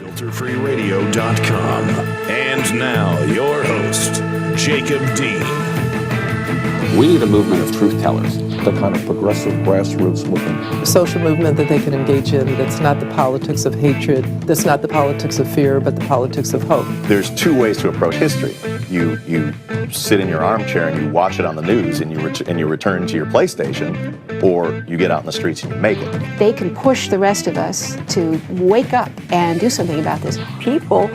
FilterFreeRadio.com. And now, your host, Jacob Dean. We need a movement of truth tellers. The kind of progressive grassroots movement. A social movement that they can engage in that's not the politics of hatred, that's not the politics of fear, but the politics of hope. There's two ways to approach history. You sit in your armchair and you watch it on the news and you return to your PlayStation, or you get out in the streets and you make it. They can push the rest of us to wake up and do something about this. People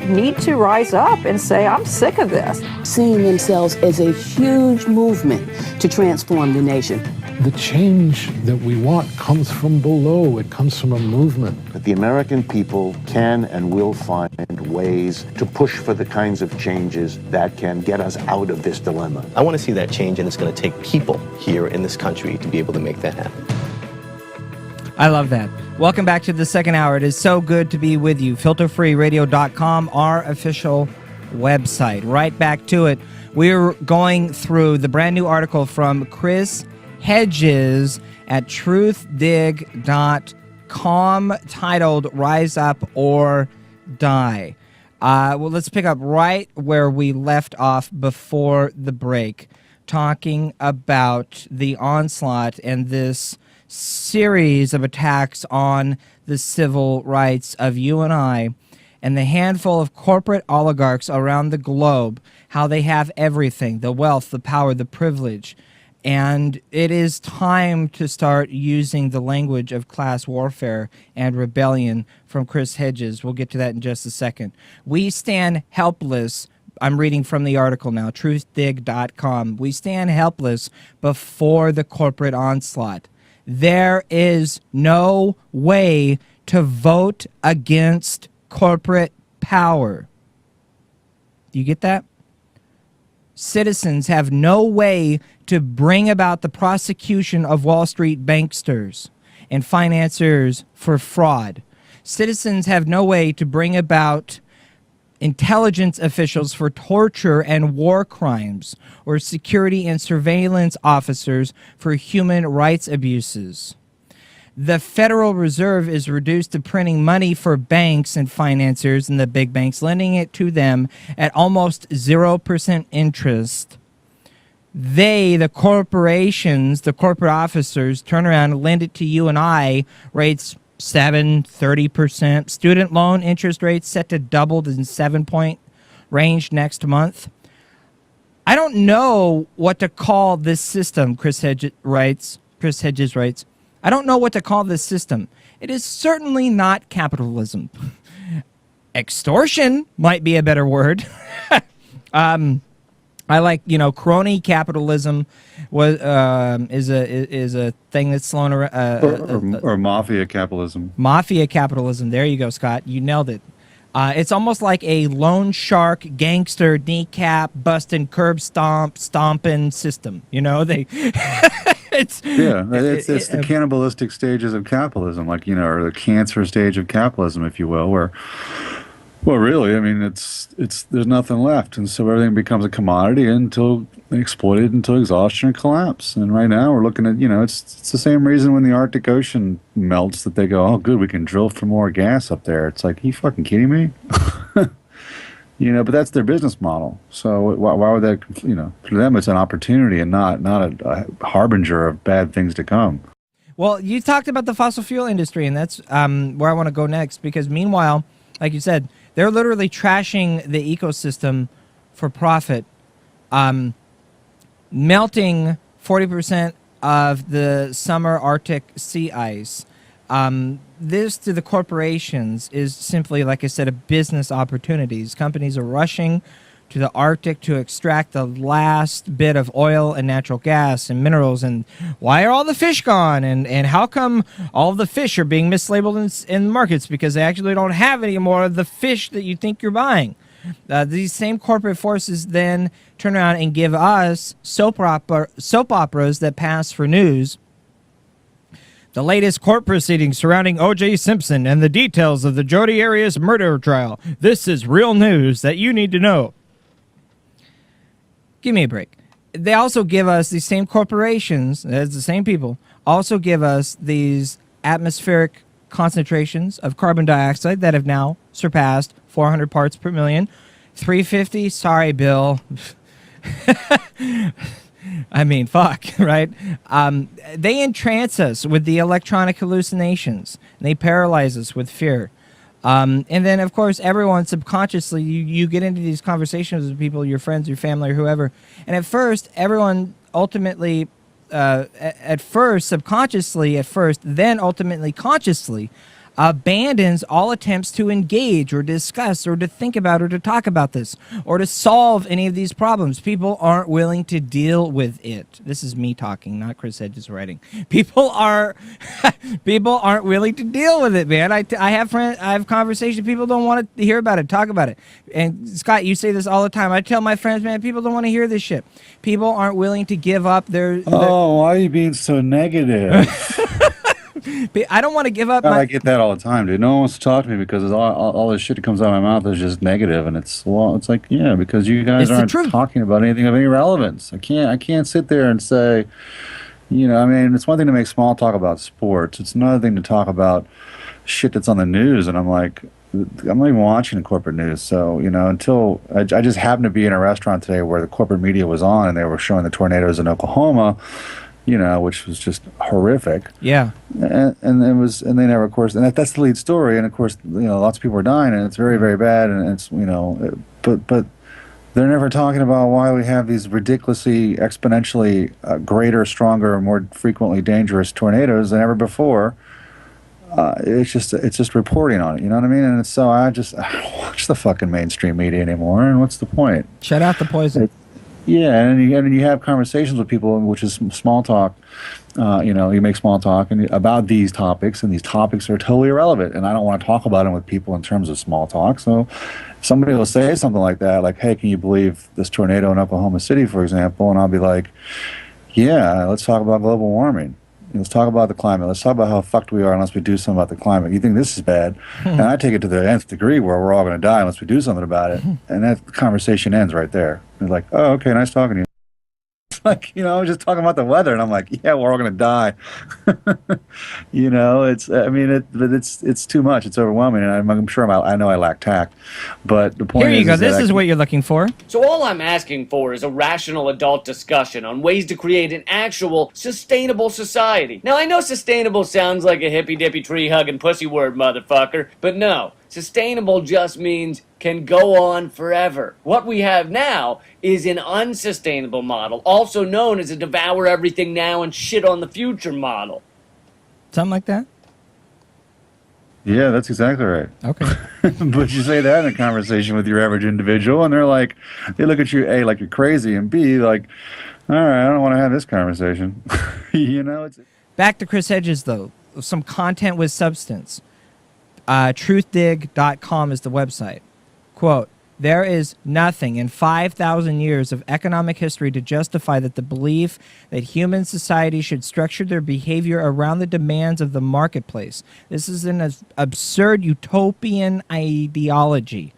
need to rise up and say, I'm sick of this. Seeing themselves as a huge movement to transform the nation. The change that we want comes from below. It comes from a movement. But the American people can and will find ways to push for the kinds of changes that can get us out of this dilemma. I want to see that change, and it's going to take people here in this country to be able to make that happen. I love that. Welcome back to the second hour. It is so good to be with you. FilterFreeRadio.com, our official website. Right back to it. We're going through the brand new article from Chris Hedges at Truthdig.com titled Rise Up or Die. Well, let's pick up right where we left off before the break, talking about the onslaught and this series of attacks on the civil rights of you and I and the handful of corporate oligarchs around the globe, how they have everything, the wealth, the power, the privilege. And it is time to start using the language of class warfare and rebellion from Chris Hedges. We'll get to that in just a second. We stand helpless. I'm reading from the article now, truthdig.com. We stand helpless before the corporate onslaught. There is no way to vote against corporate power. Do you get that? Citizens have no way to bring about the prosecution of Wall Street banksters and financiers for fraud. Citizens have no way to bring about intelligence officials for torture and war crimes, or security and surveillance officers for human rights abuses. The Federal Reserve is reduced to printing money for banks and financiers and the big banks, lending it to them at almost 0% interest. They, the corporations, the corporate officers, turn around and lend it to you and I, rates 30%. Student loan interest rates set to double in 7-point range next month. I don't know what to call this system, Chris Hedges writes. I don't know what to call this system. It is certainly not capitalism. Extortion might be a better word. I like, crony capitalism is a thing that's thrown around. Or mafia capitalism. Mafia capitalism. There you go, Scott. You nailed it. It's almost like a loan shark, gangster, kneecap, busting, curb stomping system. It's the cannibalistic stages of capitalism, or the cancer stage of capitalism, if you will, where. Well, really, it's there's nothing left, and so everything becomes a commodity until exploited until exhaustion and collapse. And right now, we're looking at it's the same reason when the Arctic Ocean melts that they go, oh, good, we can drill for more gas up there. It's like, are you fucking kidding me? But that's their business model. So why would that? For them, it's an opportunity and not a harbinger of bad things to come. Well, you talked about the fossil fuel industry, and that's where I want to go next, because meanwhile, like you said, they're literally trashing the ecosystem for profit, melting 40% of the summer Arctic sea ice. This, to the corporations, is simply, like I said, a business opportunities. Companies are rushing to the Arctic to extract the last bit of oil and natural gas and minerals. And why are all the fish gone? And how come all of the fish are being mislabeled in markets? Because they actually don't have any more of the fish that you think you're buying. These same corporate forces then turn around and give us soap operas that pass for news. The latest court proceedings surrounding O.J. Simpson and the details of the Jodi Arias murder trial. This is real news that you need to know. Give me a break. They also give us, these same corporations, that's the same people, also give us these atmospheric concentrations of carbon dioxide that have now surpassed 400 parts per million. 350, sorry, Bill. I mean, fuck, right? They entrance us with the electronic hallucinations. And they paralyze us with fear. And then, of course, everyone subconsciously, you get into these conversations with people, your friends, your family, or whoever. And at first, everyone ultimately, at first, subconsciously at first, then ultimately consciously, abandons all attempts to engage or discuss or to think about or to talk about this or to solve any of these problems. People aren't willing to deal with it. This is me talking, not Chris Hedges writing. People aren't willing to deal with it, man. I have conversations. People don't want to hear about it, talk about it. And Scott, you say this all the time. I tell my friends, man, people don't want to hear this shit. People aren't willing to give up their Oh, why are you being so negative? I don't want to give up. I get that all the time, dude. No one wants to talk to me because all this shit that comes out of my mouth is just negative, and it's like, yeah, because you guys aren't talking about anything of any relevance. I can't sit there and say, you know, I mean, it's one thing to make small talk about sports. It's another thing to talk about shit that's on the news, and I'm not even watching the corporate news. So, you know, until I just happened to be in a restaurant today where the corporate media was on, and they were showing the tornadoes in Oklahoma. You know, which was just horrific. Yeah. And they never, of course, and that's the lead story. And of course, you know, lots of people are dying, and it's very, very bad. And it's, you know, but they're never talking about why we have these ridiculously, exponentially greater, stronger, more frequently dangerous tornadoes than ever before. It's just reporting on it. You know what I mean? And so I don't watch the fucking mainstream media anymore. And what's the point? Shut out the poison. Yeah, and you have conversations with people, which is small talk. You know, you make small talk about these topics, and these topics are totally irrelevant. And I don't want to talk about them with people in terms of small talk. So somebody will say something like that, like, hey, can you believe this tornado in Oklahoma City, for example? And I'll be like, yeah, let's talk about global warming. Let's talk about the climate. Let's talk about how fucked we are unless we do something about the climate. You think this is bad? And I take it to the nth degree where we're all going to die unless we do something about it. And that conversation ends right there. It's like, oh, okay, nice talking to you. Like, you know, I was just talking about the weather, and I'm like, yeah, we're all going to die. You know, it's too much. It's overwhelming, and I'm sure I know I lack tact. But the point is, here you go. This is what you're looking for. So all I'm asking for is a rational adult discussion on ways to create an actual sustainable society. Now, I know sustainable sounds like a hippy-dippy tree-hugging pussy word, motherfucker, but no. Sustainable just means can go on forever. What we have now is an unsustainable model, also known as a devour everything now and shit on the future model. Something like that? Yeah, that's exactly right. Okay. But you say that in a conversation with your average individual, and they look at you, A, like you're crazy, and B, like, all right, I don't want to have this conversation. You know? Back to Chris Hedges, though. Some content with substance. Truthdig.com is the website. Quote, there is nothing in 5,000 years of economic history to justify that the belief that human society should structure their behavior around the demands of the marketplace. This is an absurd utopian ideology.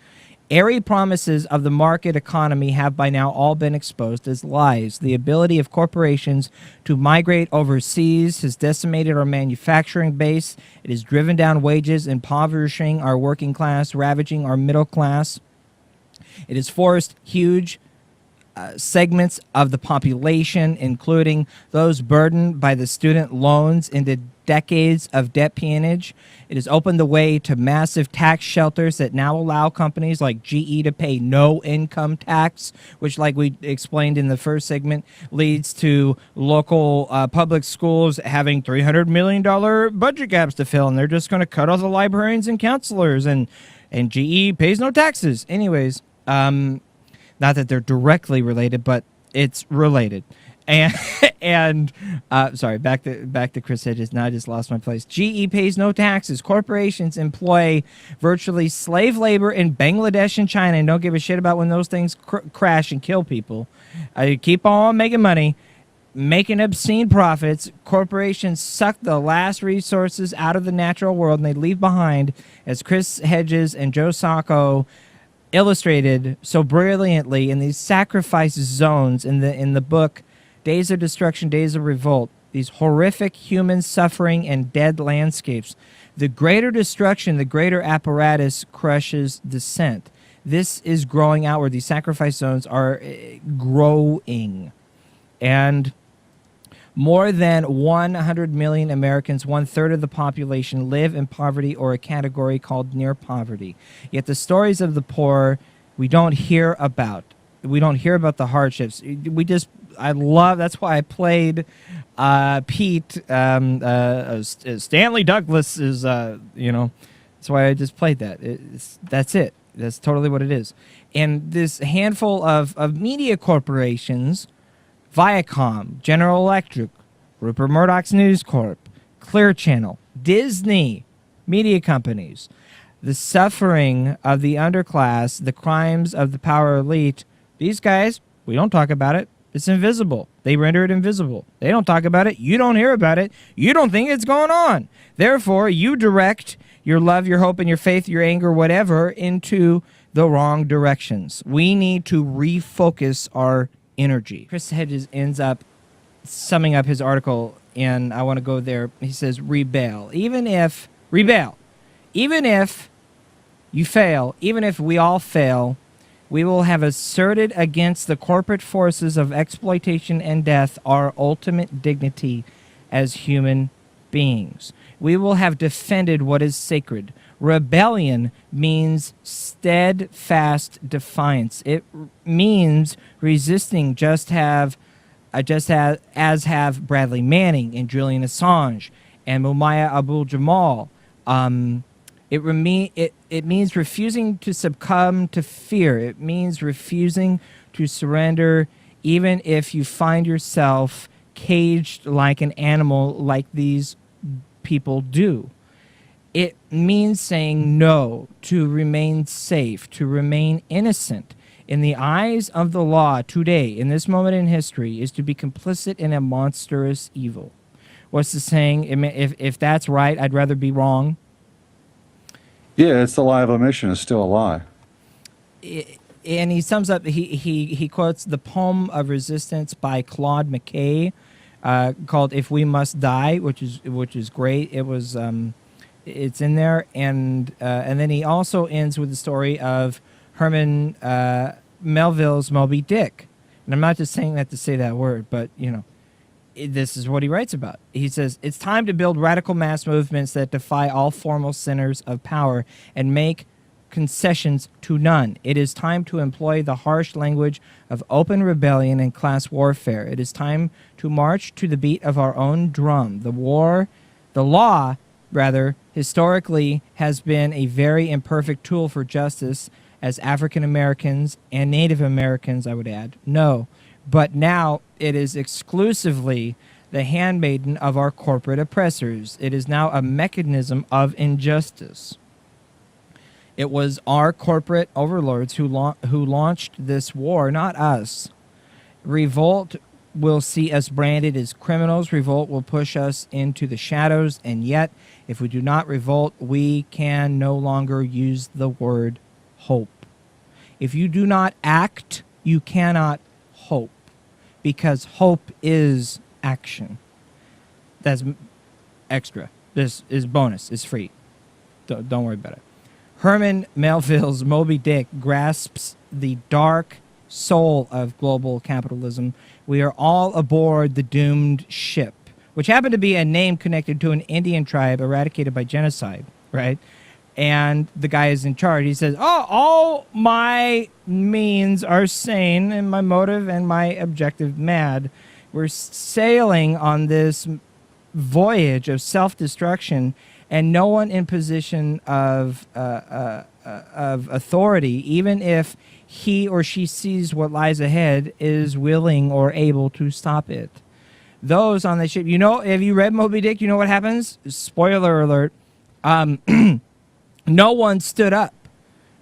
Airy promises of the market economy have by now all been exposed as lies. The ability of corporations to migrate overseas has decimated our manufacturing base. It has driven down wages, impoverishing our working class, ravaging our middle class. It has forced huge segments of the population, including those burdened by the student loans, into decades of debt peonage. It has opened the way to massive tax shelters that now allow companies like GE to pay no income tax, which, like we explained in the first segment, leads to local public schools having $300 million budget gaps to fill, and they're just going to cut all the librarians and counselors, and GE pays no taxes. Anyways, not that they're directly related, but it's related. And sorry, back to Chris Hedges. Now I just lost my place. GE pays no taxes. Corporations employ virtually slave labor in Bangladesh and China and don't give a shit about when those things crash and kill people. Keep on making money, making obscene profits. Corporations suck the last resources out of the natural world, and they leave behind, as Chris Hedges and Joe Sacco illustrated so brilliantly in these sacrifice zones in the book Days of Destruction, Days of Revolt, these horrific human suffering and dead landscapes The greater destruction, the greater apparatus crushes dissent. This is growing outward. These sacrifice zones are growing. And more than 100 million Americans, 1/3 of the population, live in poverty or a category called near poverty. Yet the stories of the poor we don't hear about. We don't hear about the hardships. That's why I played Pete. Stanley Douglas is, that's why I just played that. That's it. That's totally what it is. And this handful of media corporations, Viacom, General Electric, Rupert Murdoch's News Corp, Clear Channel, Disney, media companies, the suffering of the underclass, the crimes of the power elite, these guys, we don't talk about it. It's invisible. They render it invisible. They don't talk about it. You don't hear about it. You don't think it's going on. Therefore, you direct your love, your hope, and your faith, your anger, whatever, into the wrong directions. We need to refocus our energy. Chris Hedges ends up summing up his article, and I want to go there. He says, rebel. Even if you fail, even if we all fail, we will have asserted against the corporate forces of exploitation and death our ultimate dignity as human beings. We will have defended what is sacred. Rebellion means steadfast defiance. It means resisting just as have Bradley Manning and Julian Assange and Mumia Abu-Jamal. It means refusing to succumb to fear. It means refusing to surrender even if you find yourself caged like an animal like these people do. It means saying no, to remain safe, to remain innocent. In the eyes of the law today, in this moment in history, is to be complicit in a monstrous evil. What's the saying? If that's right, I'd rather be wrong. Yeah, it's the lie of omission is still a lie. And he sums up, he quotes the poem of resistance by Claude McKay called "If We Must Die," which is great. It was it's in there, and then he also ends with the story of Herman Melville's Moby Dick. And I'm not just saying that to say that word, but this is what he writes about. He says, it's time to build radical mass movements that defy all formal centers of power and make concessions to none. It is time to employ the harsh language of open rebellion and class warfare. It is time to march to the beat of our own drum. The law, historically has been a very imperfect tool for justice, as African Americans and Native Americans, I would add, know. But now it is exclusively the handmaiden of our corporate oppressors. It is now a mechanism of injustice. It was our corporate overlords who launched this war, not us. Revolt will see us branded as criminals. Revolt will push us into the shadows. And yet, if we do not revolt, we can no longer use the word hope. If you do not act, you cannot hope, because hope is action. That's extra. This is bonus. It's free. Don't worry about it. Herman Melville's Moby Dick grasps the dark soul of global capitalism. We are all aboard the doomed ship, which happened to be a name connected to an Indian tribe eradicated by genocide, right? And the guy is in charge. He says, all my means are sane and my motive and my objective mad. We're sailing on this voyage of self-destruction, and no one in position of authority, even if he or she sees what lies ahead, is willing or able to stop it. Those on the ship, have you read Moby Dick? You know what happens? Spoiler alert. No one stood up.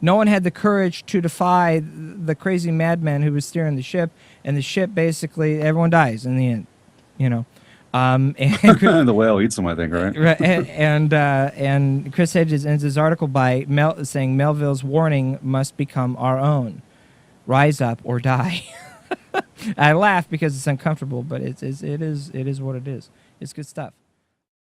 No one had the courage to defy the crazy madman who was steering the ship, and the ship basically, everyone dies in the end, And the whale eats them, I think, right? Right. And Chris Hedges ends his article by saying Melville's warning must become our own: rise up or die. I laugh because it's uncomfortable, but it is what it is. It's good stuff.